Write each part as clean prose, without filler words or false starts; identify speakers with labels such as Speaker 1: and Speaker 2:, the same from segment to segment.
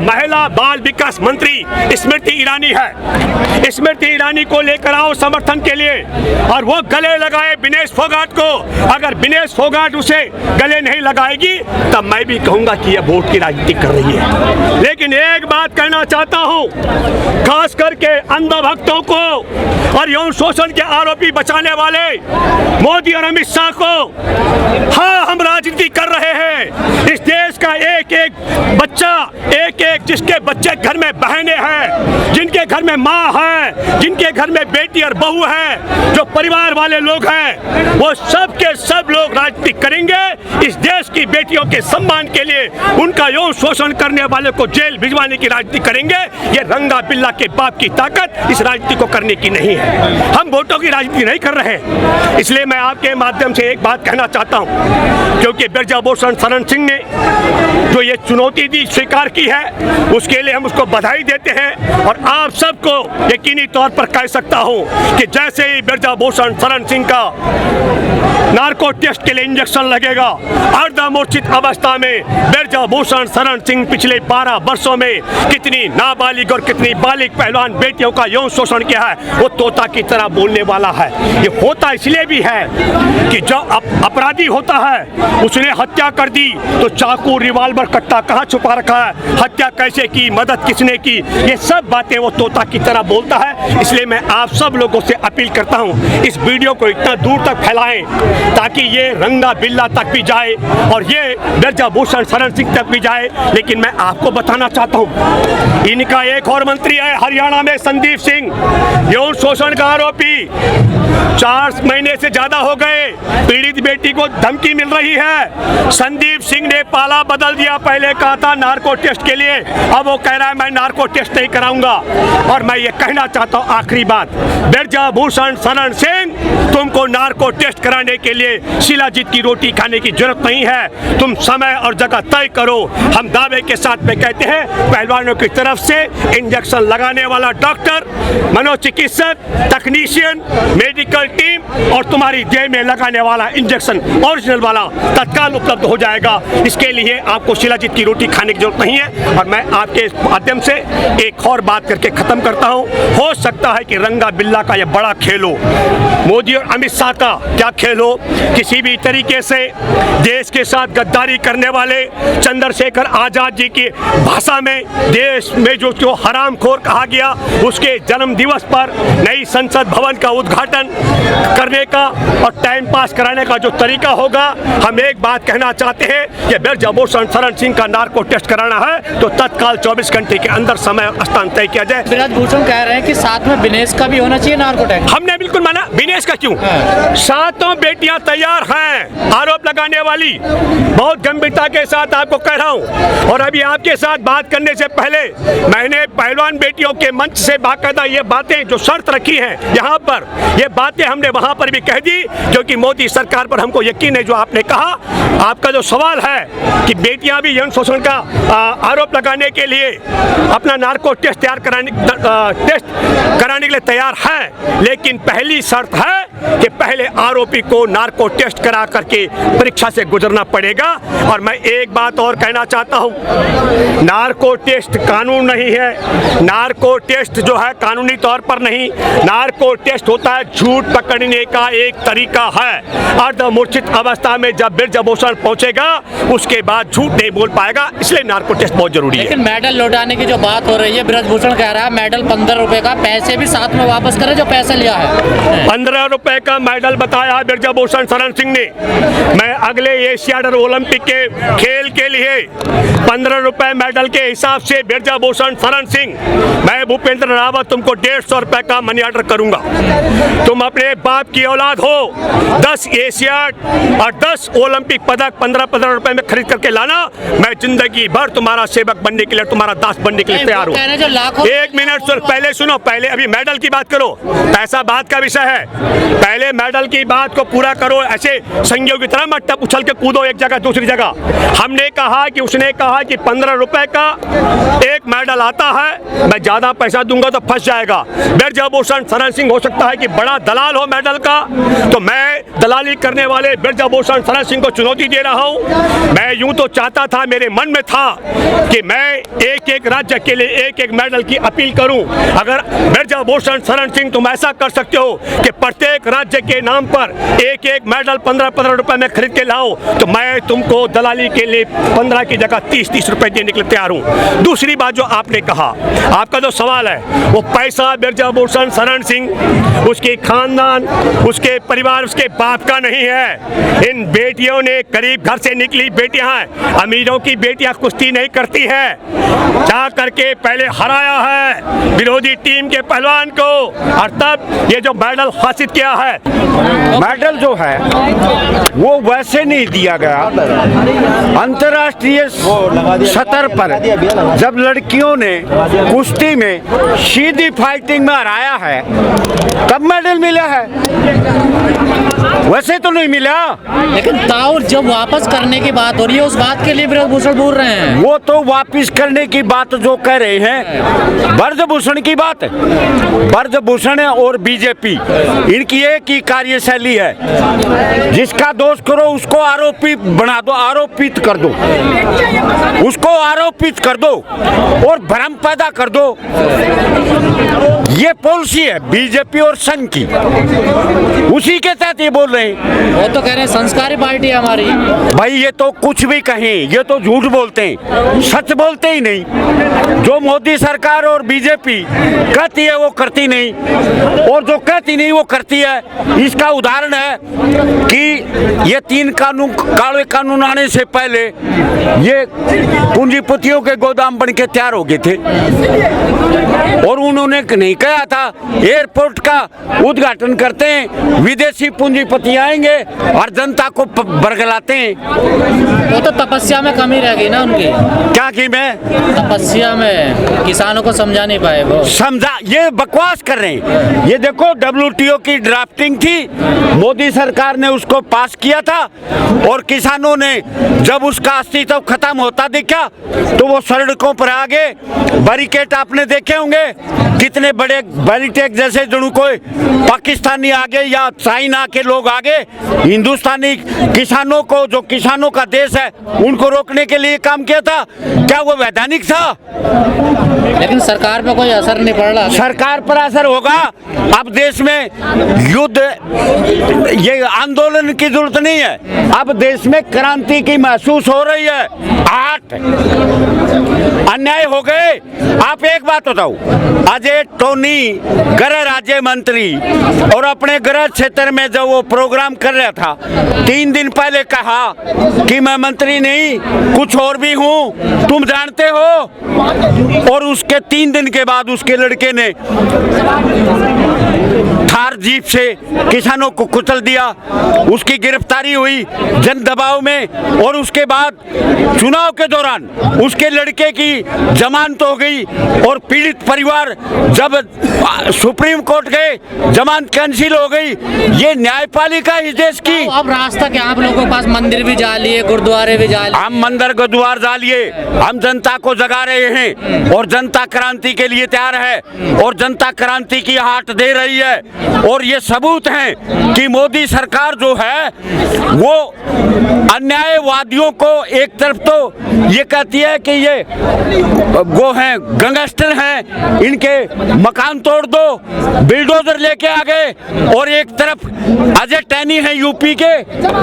Speaker 1: महिला बाल विकास मंत्री स्मृति ईरानी है। स्मृति ईरानी को लेकर आओ समर्थन के लिए और वो गले लगाए विनेश फोगाट को। अगर विनेश फोगाट उसे गले नहीं लगाएगी तब मैं भी कहूंगा कि यह वोट की राजनीति कर रही है। लेकिन एक बात कहना चाहता हूं, खास करके अंधभक्तों को और यौन शोषण के आरोपी बचाने वाले मोदी और अमित शाह को, हाँ हम राजनीति कर रहे हैं। इस देश का एक एक बच्चा, एक एक जिसके बच्चे घर में बहनें हैं, जिनके घर में माँ है, जिनके घर में बेटी और बहू है, जो परिवार वाले लोग हैं, वो सब के सब लोग राजनीति करेंगे। इस देश की बेटियों के सम्मान के लिए उनका यौन शोषण करने वाले को जेल भिजवाने की राजनीति करेंगे। ये रंगा बिल्ला के बाप की ताकत इस राजनीति को करने की नहीं है। हम वोटों की राजनीति नहीं कर रहे। इसलिए मैं आपके माध्यम से एक बात कहना चाहता हूं, क्योंकि ब्रजभूषण शरण सिंह ने जो ये चुनौती दी स्वीकार की है, उसके लिए हम उसको बधाई देते हैं। और आप सबको यकीनी तौर पर कह सकता हूं कि जैसे ही ब्रजभूषण शरण सिंह का नार्को टेस्ट के लिए इंजेक्शन लगेगा, अर्धमूर्छित अवस्था में ब्रजभूषण शरण सिंह पिछले 12 वर्षों में कितनी नाबालिग और कितनी बालिग पहलवान बेटियों का यौन शोषण किया है, वो तोता की तरह बोलने वाला है। ये होता इसलिए भी है कि जो अपराधी होता है उसने हत्या कर दी तो चाकू, रिवाल्वर, कट्टा कहाँ छुपा रखा है, हत्या कैसे की, मदद किसने की, ये सब बातें वो तोता की तरह बोलता है। इसलिए मैं आप सब लोगों से अपील करता हूँ, इस वीडियो को इतना दूर तक फैलाएं ताकि ये रंगा बिल्ला तक भी जाए और ये ब्रजभूषण शरण सिंह तक भी जाए। लेकिन मैं आपको बताना चाहता हूँ, इनका एक और मंत्री है हरियाणा में, संदीप सिंह, यौन शोषण का आरोपी। 4 महीने से ज्यादा हो गए, पीड़ित बेटी को धमकी मिल रही है। संदीप सिंह ने पाला बदल दिया, पहले कहा था नार्को टेस्ट के लिए, अब वो कह रहा है मैं नार्को टेस्ट नहीं कराऊंगा। और मैं ये कहना चाहता हूँ आखिरी बात, ब्रजभूषण शरण सिंह, तुमको नार्को टेस्ट कराने के लिए शिलाजीत की रोटी खाने की जरूरत नहीं है। तुम समय और जगह तय करो। हम दावे के साथ में कहते हैं, पहलवानों की तरफ से इंजेक्शन लगाने वाला डॉक्टर, मनोचिकित्सक, तकनीशियन, मेडिकल टीम और तुम्हारी देह में लगाने वाला इंजेक्शन ओरिजिनल वाला तत्काल उपलब्ध हो जाएगा। इसके लिए आपको शिलाजीत की रोटी खाने की जरूरत नहीं है। और मैं आपके माध्यम से एक और बात करके खत्म करता हूं, हो सकता है कि रंगा बिल्ला का यह बड़ा खेल हो, मोदी और अमित शाह का क्या खेल हो, किसी भी तरीके से देश के साथ गद्दारी करने वाले चंद्रशेखर आजाद जी की भाषा में देश में जो हरामखोर कहा गया, उसके जन्म दिवस पर नई संसद भवन का उद्घाटन करने का और टाइम पास कराने का जो तरीका होगा, हम एक बात कहना चाहते हैं कि ब्रजभूषण शरण सिंह का नार्को टेस्ट कराना है तो तत्काल 24 घंटे के अंदर समय और स्थान तय किया जाए।
Speaker 2: ब्रजभूषण कह रहे हैं कि साथ में विनेश का भी होना चाहिए नार्को टेस्ट।
Speaker 1: हमने बिल्कुल माना, विनेश का क्यों, सातों बेटियां तैयार हैं आरोप लगाने वाली। बहुत गंभीरता के साथ आपको कह रहा हूं। और अभी आपके साथ बात करने से पहले मैंने पहलवान बेटियों के मंच से बाकायदा ये बातें जो शर्त रखी है यहाँ पर, ये बातें हमने वहां पर भी कह दी, क्योंकि मोदी सरकार पर हमको यकीन है। जो आपने कहा, आपका जो सवाल है कि बेटियां भी यौन शोषण का आरोप लगाने के लिए अपना नार्को टेस्ट कराने के लिए तैयार है, लेकिन पहली शर्त है कि पहले आरोपी को नार्को टेस्ट करा करके परीक्षा से गुजरना पड़ेगा। और मैं एक बात और कहना चाहता हूं, नार्को टेस्ट कानून नहीं है, नार्को टेस्ट जो है कानूनी तौर पर नहीं, नार्को टेस्ट होता है झूठ पकड़ने का एक तरीका है। अर्धमूर्छित अवस्था में जब ब्रजभूषण पहुंचेगा उसके बाद झूठ नहीं बोल पाएगा, इसलिए नार्को टेस्ट बहुत जरूरी है।
Speaker 2: लेकिन मेडल लौटाने की जो बात हो रही है, ब्रजभूषण कह रहा है मेडल 15 रुपए का, पैसे भी साथ में वापस करें जो पैसा लिया है।
Speaker 1: 15 रुपए का मेडल बताया ब्रजभूषण शरण सिंह ने। मैं अगले एशियाड और ओलंपिक के खेल के लिए 15 रुपए मेडल के हिसाब से ब्रजभूषण शरण सिंह, मैं भूपेंद्र रावत तुमको 150 रुपए का मनी ऑर्डर करूंगा। तुम अपने बाप की औलाद हो, 10 एशियाड और 10 ओलंपिक पदक 15-15 रुपए में खरीद करके लाना। मैं जिंदगी भर तुम्हारा सेवक बनने के लिए, तुम्हारा दास बनने के लिए तैयार हूँ।
Speaker 2: 1 मिनट
Speaker 1: पहले सुनो, पहले अभी मेडल की बात करो, पैसा बात का विषय है। पहले मेडल की बात को पूरा करो, ऐसे संगियों की तरह मत उछल के कूदो एक जगह दूसरी जगह। हमने कहा कि उसने कहा कि 15 रुपए का एक मेडल आता है, मैं ज्यादा पैसा दूंगा तो फंस जाएगा। ब्रजभूषण शरण सिंह हो सकता है कि बड़ा दलाल हो मेडल का, तो मैं दलाली करने वाले ब्रजभूषण शरण सिंह को चुनौती दे रहा हूं। मैं यूं तो चाहता था, मेरे मन में था कि मैं एक एक राज्य के लिए एक एक मेडल की अपील करूं। अगर ब्रजभूषण शरण सिंह तुम ऐसा कर सकते हो कि प्रत्येक राज्य के नाम पर एक एक मेडल 15-15 रुपए में खरीद के लाओ, तो मैं तुमको दलाली के लिए 15 की जगह 30-30 रुपए देने के लिए तैयार हूं। दूसरी बात जो आपने कहा, आपका जो सवाल है वो पैसा ब्रजभूषण शरण सिंह, उसके खानदान, उसके परिवार, उसके बाप का नहीं है। इन बेटियों ने गरीब घर से निकली बेटियां हैं, अमीरों की बेटियां कुश्ती नहीं करती है, जा करके पहले हराया है विरोधी टीम के पहलवान को, और तब ये जो मेडल हासिल किया है।
Speaker 3: मेडल जो है वो वैसे नहीं दिया गया। अंतर्राष्ट्रीय सतर पर जब लड़कियों ने कुश्ती में सीधी फाइटिंग में हराया है तब मेडल मिला है, वैसे तो नहीं मिला।
Speaker 2: लेकिन ताऊ जब वापस करने की बात हो रही है उस बात के लिए ब्रजभूषण बोल रहे हैं।
Speaker 3: वो तो वापस करने की बात जो कह रहे हैं ब्रजभूषण की बात है। ब्रजभूषण और बीजेपी इनकी एक ही कार्यशैली है, जिसका दोष करो उसको आरोपी बना दो, आरोपित कर दो, उसको आरोपित कर दो और भ्रम पैदा कर दो। ये पॉलिसी है बीजेपी और संघ की, उसी के तहत ये बोल रहे हैं।
Speaker 2: वो तो कह रहे हैं संस्कारी पार्टी है हमारी।
Speaker 3: भाई ये तो कुछ भी कहें, ये तो झूठ बोलते हैं, सच बोलते ही नहीं। जो मोदी सरकार और बीजेपी कहती है वो करती नहीं, और जो कहती नहीं वो करती है। इसका उदाहरण है कि ये 3 कानून, काले कानून आने से पहले ये पूंजीपतियों के गोदाम बन के तैयार हो गए थे, और उन्होंने नहीं कहा था एयरपोर्ट का उद्घाटन करते हैं, विदेशी पूंजीपति आएंगे और जनता को बरगलाते हैं।
Speaker 2: वो तो तपस्या में कमी रह गई ना उनकी।
Speaker 3: क्या की मैं
Speaker 2: तपस्या में किसानों को समझा नहीं पाए वो।
Speaker 3: समझा, ये बकवास कर रहे हैं। ये देखो WTO की ड्राफ्टिंग थी, मोदी सरकार ने उसको पास किया था, और किसानों ने जब उसका अस्तित्व खत्म होता देखा तो वो सड़कों पर आ गए। बैरिकेड आपने देखे होंगे, कितने बड़े बैरिकेड जैसे जुड़ू कोई पाकिस्तानी आगे या चाइना के लोग आगे, हिंदुस्तानी किसानों को, जो किसानों का देश है, उनको रोकने के लिए काम किया था। क्या वो वैधानिक था?
Speaker 2: लेकिन सरकार पे कोई असर नहीं पड़ रहा।
Speaker 3: सरकार पर असर होगा। अब देश में युद्ध, ये आंदोलन की जरूरत नहीं है, अब देश में क्रांति की महसूस हो रही है। 8 अन्याय हो गए। आप एक बात बताओ, अजय टोनी गृह राज्य मंत्री और अपने गृह क्षेत्र में जब वो प्रोग्राम कर रहा था, 3 दिन पहले कहा कि मैं मंत्री नहीं कुछ और भी हूं, तुम जानते हो, और उसके 3 दिन के बाद उसके लड़के ने थार जीप से किसानों को कुचल दिया, उसकी गिरफ्तारी हुई जन दबाव में, और उसके बाद चुनाव के दौरान उसके लड़के की जमानत हो गई, और पीड़ित परिवार जब सुप्रीम कोर्ट गए जमानत कैंसिल हो गई। ये न्यायपालिका इस देश की।
Speaker 2: अब रास्ता क्या, आप लोगों के पास मंदिर भी जा लिए, गुरुद्वारे भी जा लिए।
Speaker 3: हम मंदिर गुरुद्वार जा लिए, हम जनता को जगा रहे हैं, और जनता क्रांति के लिए तैयार है, और जनता क्रांति की हाथ दे रही है। और ये सबूत हैं कि मोदी सरकार जो है वो अन्यायवादियों को, एक तरफ तो ये कहती है कि ये वो हैं गैंगस्टर हैं, इनके मकान तोड़ दो, बिल्डोजर लेके आ गए, और एक तरफ अजय टैनी है यूपी के,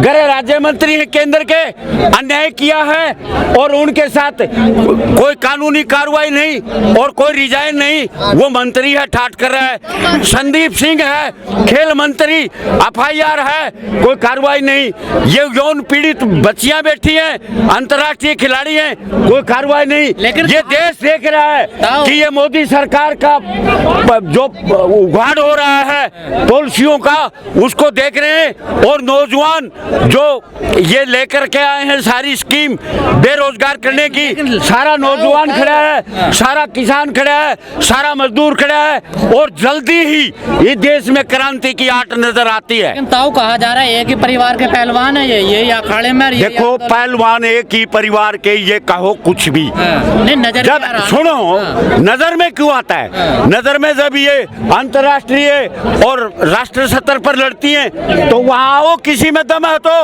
Speaker 3: गृह राज्य मंत्री है केंद्र के, अन्याय किया है, और उनके साथ कोई कानूनी कार्रवाई नहीं और कोई रिजाइन नहीं, वो मंत्री है ठाट कर रहा है। संदीप सिंह है खेल मंत्री, FIR है, कोई कार्रवाई नहीं। ये यौन पीड़ित बच्चियां बैठी हैं, अंतर्राष्ट्रीय खिलाड़ी हैं, कोई कार्रवाई नहीं। लेकिन ये देश देख रहा है कि ये मोदी सरकार का जो उघाड़ हो रहा है पॉलिसियों का, उसको देख रहे हैं। और नौजवान जो ये लेकर के आए हैं सारी स्कीम बेरोजगार करने की, सारा नौजवान खड़ा है, सारा किसान खड़ा है, सारा मजदूर खड़ा है, और जल्दी ही ये देश में क्रांति की आट नजर आती है।
Speaker 2: लेकिन ताऊ कहा जा रहा है एक ही परिवार के पहलवान है ये अखाड़े में।
Speaker 3: देखो पहलवान एक ही परिवार के, ये कहो कुछ भी
Speaker 2: नहीं, नजर
Speaker 3: जब
Speaker 2: में आ रहा।
Speaker 3: सुनो नजर में क्यों आता है? नजर में जब ये अंतर्राष्ट्रीय और राष्ट्रीय स्तर पर लड़ती हैं तो वहाँ आओ, किसी में दम है तो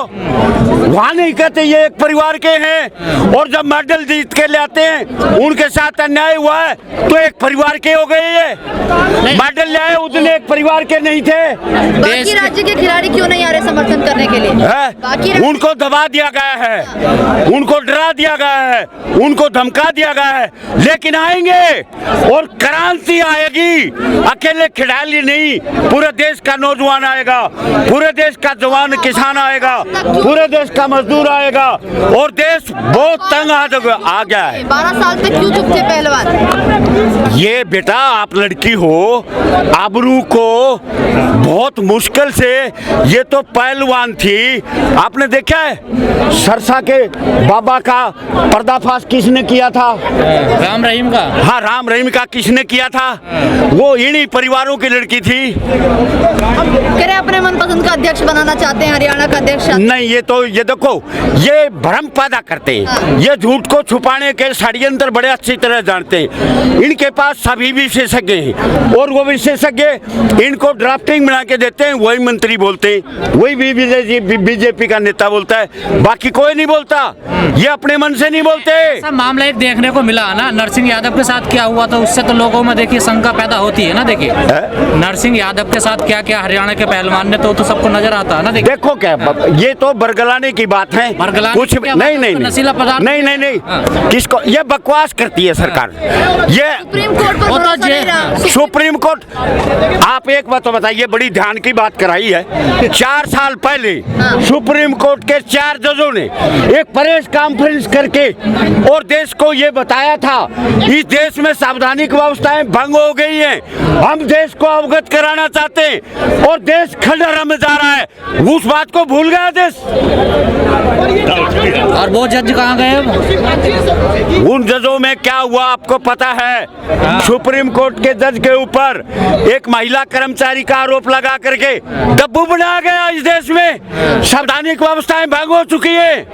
Speaker 3: वहाँ नहीं कहते ये एक परिवार के हैं। और जब मेडल जीत के लाते हैं उनके साथ अन्याय हुआ है तो एक परिवार के हो गए। ये मेडल लाए उतने एक परिवार के नहीं थे।
Speaker 4: बाकी राज्य के खिलाड़ी क्यों नहीं आ रहे समर्थन करने के लिए? बाकी
Speaker 3: उनको दबा दिया गया है, उनको डरा दिया गया है, उनको धमका दिया गया है, लेकिन आएंगे और क्रांति आएगी। अकेले खिलाड़ी नहीं, पूरे देश का नौजवान आएगा, पूरे देश का जवान किसान आएगा, पूरे देश का मजदूर आएगा और देश बहुत तंग आ गया है।
Speaker 4: 12 साल तक क्यों चुप थे पहलवान?
Speaker 3: ये बेटा आप लड़की हो, आबरू को बहुत मुश्किल से, ये तो पहलवान थी। आपने देखा है सरसा के बाबा का पर्दाफाश किसने किया था?
Speaker 2: राम रहीम का।
Speaker 3: हाँ, राम रहीम का किसने किया था? वो इन्हीं परिवारों की लड़की थी।
Speaker 4: कह रहे अपने मनपसंद का अध्यक्ष बनाना चाहते हैं, हरियाणा का अध्यक्ष।
Speaker 3: नहीं, ये देखो ये भ्रम पैदा करते हैं, ये झूठ को छुपाने के षड्यंत्र बड़े अच्छी तरह जानते हैं। इनके पास सभी विशेषज्ञ हैं और वो विशेषज्ञ इनको ड्राफ्टिंग बना के देते हैं, वही मंत्री बोलते हैं, वही बीजेपी का नेता बोलता है, बाकी कोई नहीं बोलता। ये अपने मन से नहीं बोलते।
Speaker 2: सब मामला एक देखने को मिला ना, नरसिंह यादव के साथ क्या हुआ, तो उससे तो लोगों में देखिए शंका पैदा होती है ना। देखिए नरसिंह यादव के साथ क्या क्या हरियाणा के पहलवान ने, तो सबको नजर आता है ना।
Speaker 3: देखो क्या ये तो बरगलाने की बात है, कुछ नहीं
Speaker 2: नशीला पदार्थ
Speaker 3: नहीं किसको ये बकवास करती है सरकार। ये
Speaker 4: सुप्रीम कोर्ट पर भरोसा नहीं रहा।
Speaker 3: सुप्रीम कोर्ट, आप एक बात तो बताइए, बड़ी ध्यान की बात कराई है। 4 साल पहले सुप्रीम कोर्ट के 4 जजों ने एक प्रेस कॉन्फ्रेंस करके और देश को ये बताया था इस देश में संवैधानिक व्यवस्थाएं भंग हो गई हैं, हम देश को अवगत कराना चाहते हैं और देश खंडहर में जा रहा है। उस बात को भूल गया देश।
Speaker 2: और वो जज कहाँ गए?
Speaker 3: उन जजों में क्या हुआ आपको पता है? सुप्रीम कोर्ट के जज के ऊपर एक महिला कर्मचारी का आरोप लगा करके डब्बू बनाया गया। इस देश में संवैधानिक व्यवस्थाएं भंग हो चुकी है।